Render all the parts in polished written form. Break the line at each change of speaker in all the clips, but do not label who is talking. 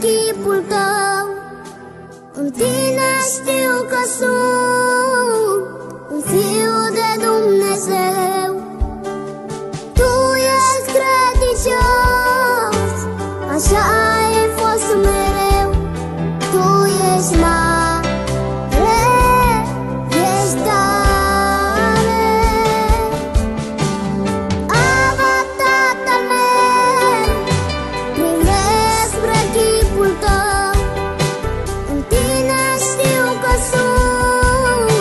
chipul tău. În tine știu că sunt un fiu de Dumnezeu. Tu ești credincios, așa ai fost mereu. Tu ești mare, ești tare. Ava, Tatăl meu, privesc spre chipul tău. În tine știu că sunt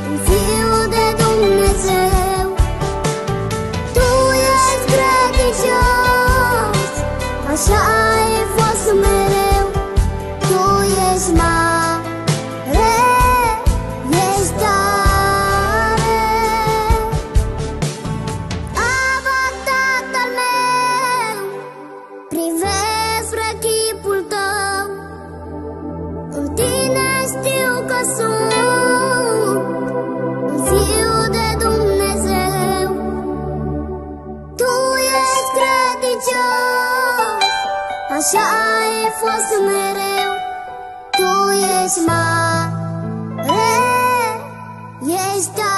un fiu de Dumnezeu. Tu ești credincios, așa ai fost mereu. Tu ești mare, ești tare. Ava, Tatăl meu, privesc spre chipul tău. În tine știu că sunt un fiu de Dumnezeu. Tu ești credincios, așa ai fost mereu. Tu ești mare, ești tare.